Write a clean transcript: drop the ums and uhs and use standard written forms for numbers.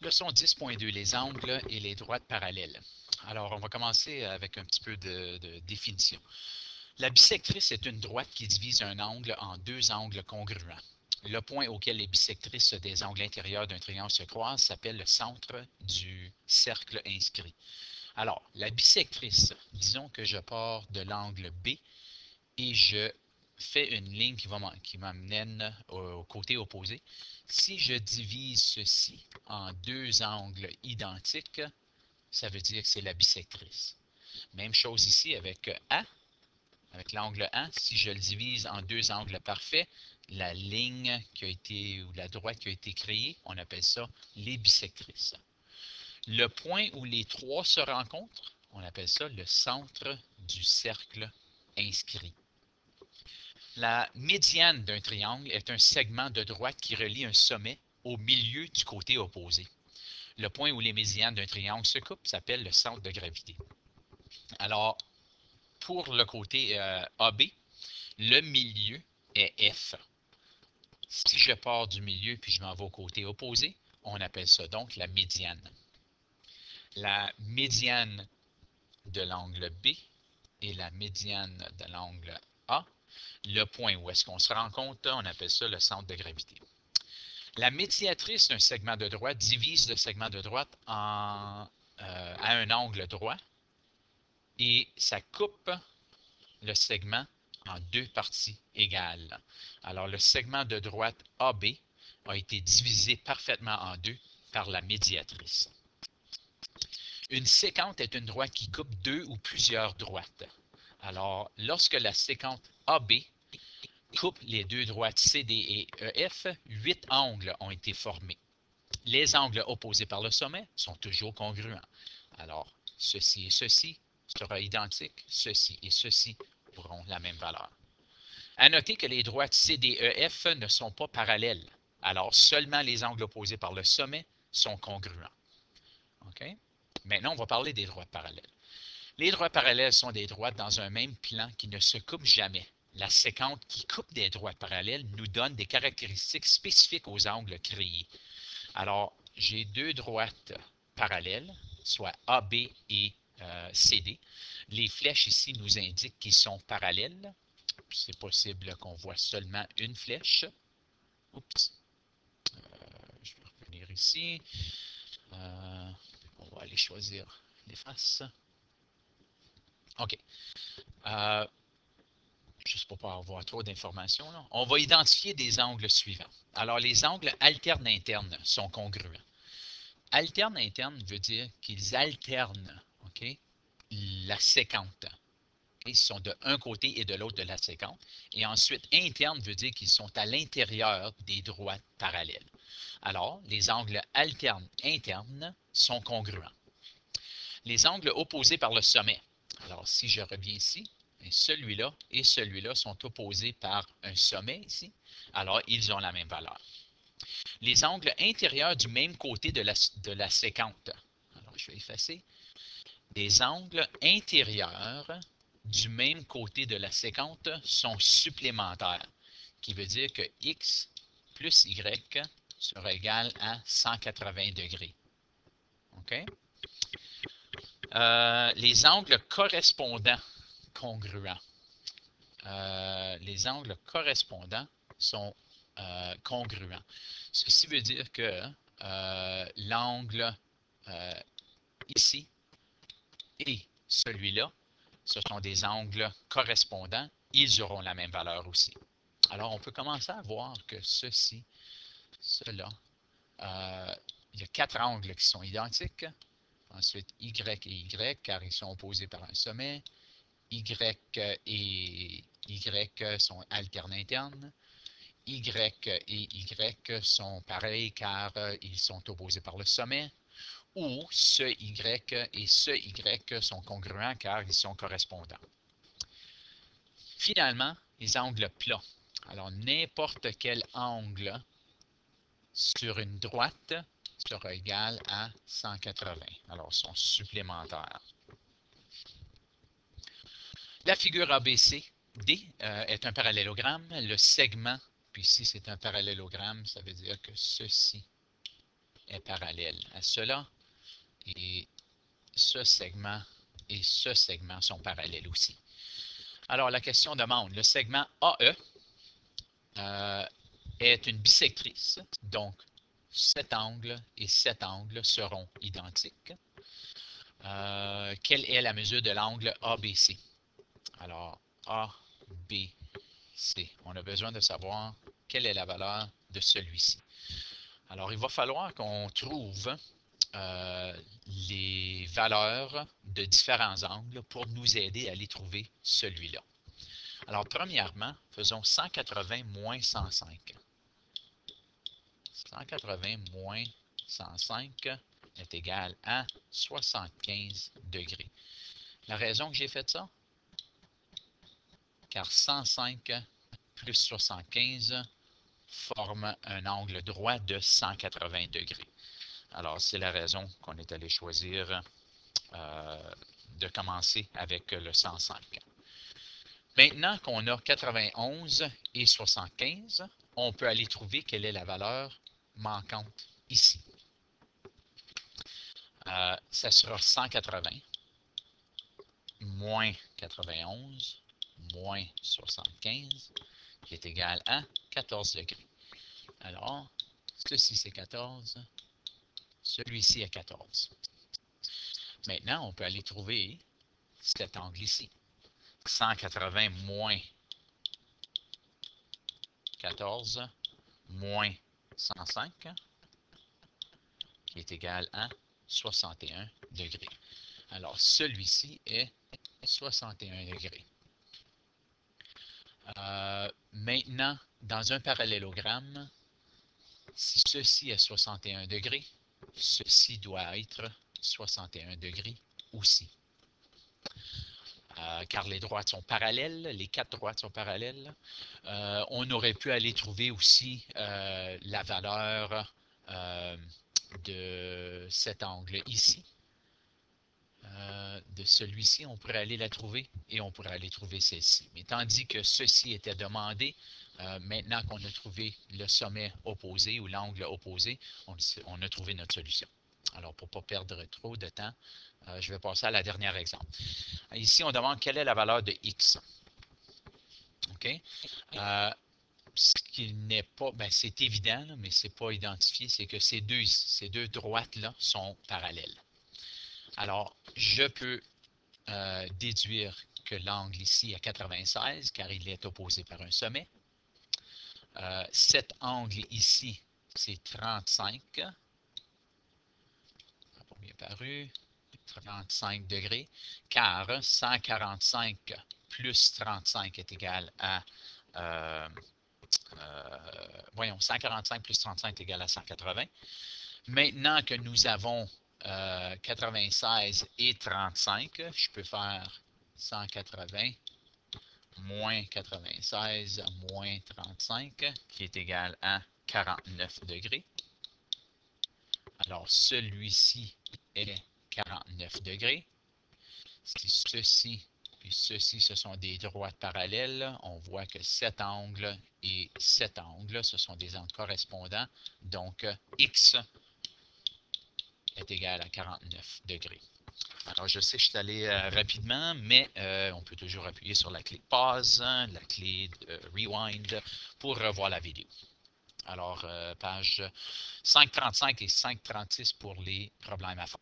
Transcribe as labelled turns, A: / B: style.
A: Leçon 10.2, les angles et les droites parallèles. Alors, on va commencer avec un petit peu de définition. La bisectrice est une droite qui divise un angle en deux angles congruents. Le point auquel les bisectrices des angles intérieurs d'un triangle se croisent s'appelle le centre du cercle inscrit. Alors, la bisectrice, disons que je pars de l'angle B et je fais une ligne qui m'amène au côté opposé. Si je divise ceci en deux angles identiques, ça veut dire que c'est la bisectrice. Même chose ici avec A, avec l'angle A. Si je le divise en deux angles parfaits, la ligne qui a été, ou la droite qui a été créée, on appelle ça les bisectrices. Le point où les trois se rencontrent, on appelle ça le centre du cercle inscrit. La médiane d'un triangle est un segment de droite qui relie un sommet au milieu du côté opposé. Le point où les médianes d'un triangle se coupent s'appelle le centre de gravité. Alors, pour le côté AB, le milieu est F. Si je pars du milieu puis je m'en vais au côté opposé, on appelle ça donc la médiane. La médiane de l'angle B et la médiane de l'angle A, le point où est-ce qu'on se rencontre, on appelle ça le centre de gravité. La médiatrice d'un segment de droite divise le segment de droite à un angle droit et ça coupe le segment en deux parties égales. Alors, le segment de droite AB a été divisé parfaitement en deux par la médiatrice. Une séquente est une droite qui coupe deux ou plusieurs droites. Alors, lorsque la séquente AB coupe les deux droites CD et EF, 8 angles ont été formés. Les angles opposés par le sommet sont toujours congruents. Alors, ceci et ceci sera identique, ceci et ceci auront la même valeur. À noter que les droites CDEF ne sont pas parallèles. Alors, seulement les angles opposés par le sommet sont congruents. Okay? Maintenant, on va parler des droites parallèles. Les droites parallèles sont des droites dans un même plan qui ne se coupent jamais. La séquente qui coupe des droites parallèles nous donne des caractéristiques spécifiques aux angles créés. Alors, j'ai deux droites parallèles, soit AB et CD. Les flèches ici nous indiquent qu'ils sont parallèles. C'est possible qu'on voit seulement une flèche. Oups. Je vais revenir ici. On va aller choisir les faces. OK. Juste pour ne pas avoir trop d'informations, on va identifier des angles suivants. Alors, les angles alternes internes sont congruents. Alterne interne veut dire qu'ils alternent la séquente. Ils sont de un côté et de l'autre de la séquente. Et ensuite, interne veut dire qu'ils sont à l'intérieur des droites parallèles. Alors, les angles alternes internes sont congruents. Les angles opposés par le sommet. Alors, si je reviens ici, celui-là et celui-là sont opposés par un sommet ici. Alors, ils ont la même valeur. Les angles intérieurs du même côté de la séquente. Alors, je vais effacer. Les angles intérieurs du même côté de la séquente sont supplémentaires, qui veut dire que x plus y sera égal à 180 degrés. OK? Les angles correspondants congruents. Les angles correspondants sont congruents. Ceci veut dire que l'angle ici et celui-là, ce sont des angles correspondants. Ils auront la même valeur aussi. Alors, on peut commencer à voir que ceci, cela, il y a quatre angles qui sont identiques. Ensuite, Y et Y, car ils sont opposés par un sommet. Y et Y sont alternes internes. Y et Y sont pareils car ils sont opposés par le sommet. Ou ce Y et ce Y sont congruents car ils sont correspondants. Finalement, les angles plats. Alors, n'importe quel angle sur une droite sera égal à 180. Alors, ils sont supplémentaires. La figure ABC D est un parallélogramme. Le segment, puis ici c'est un parallélogramme, ça veut dire que ceci est parallèle à cela et ce segment sont parallèles aussi. Alors, la question demande, le segment AE est une bisectrice, donc cet angle et cet angle seront identiques. Quelle est la mesure de l'angle ABC? Alors, ABC, on a besoin de savoir quelle est la valeur de celui-ci. Alors, il va falloir qu'on trouve les valeurs de différents angles pour nous aider à aller trouver celui-là. Alors, premièrement, faisons 180 moins 105. 180 moins 105 est égal à 75 degrés. La raison que j'ai fait ça? Car 105 plus 75 forme un angle droit de 180 degrés. Alors, c'est la raison qu'on est allé choisir de commencer avec le 105. Maintenant qu'on a 91 et 75, on peut aller trouver quelle est la valeur manquante ici. Ça sera 180 moins 91 moins 75 qui est égal à 14 degrés. Alors, ceci c'est 14, celui-ci est 14. Maintenant, on peut aller trouver cet angle ici. 180 moins 14 moins 105 qui est égal à 61 degrés. Alors, celui-ci est 61 degrés. Maintenant, dans un parallélogramme, si ceci est 61 degrés, ceci doit être 61 degrés aussi. Car les droites sont parallèles, les quatre droites sont parallèles. On aurait pu aller trouver aussi la valeur de cet angle ici. De celui-ci, on pourrait aller la trouver et on pourrait aller trouver celle-ci. Mais tandis que ceci était demandé, maintenant qu'on a trouvé le sommet opposé ou l'angle opposé, on a trouvé notre solution. Alors, pour ne pas perdre trop de temps, je vais passer à la dernière exemple. Ici, on demande quelle est la valeur de x. OK? Ce qui n'est pas, ben c'est évident, là, mais ce n'est pas identifié, c'est que ces deux droites-là sont parallèles. Alors, je peux déduire que l'angle ici est 96, car il est opposé par un sommet. Cet angle ici, c'est 35. Ça n'a pas bien paru. 35 degrés, car 145 plus 35 est égal à... voyons, 145 plus 35 est égal à 180. Maintenant que nous avons 96 et 35, je peux faire 180 moins 96 moins 35, qui est égal à 49 degrés. Alors, celui-ci est 49 degrés. Si ceci et ceci, ce sont des droites parallèles, on voit que cet angle et cet angle, ce sont des angles correspondants. Donc, x est égal à 49 degrés. Alors, je sais que je suis allé rapidement, mais on peut toujours appuyer sur la clé pause, la clé rewind pour revoir la vidéo. Alors, page 535 et 536 pour les problèmes à faire.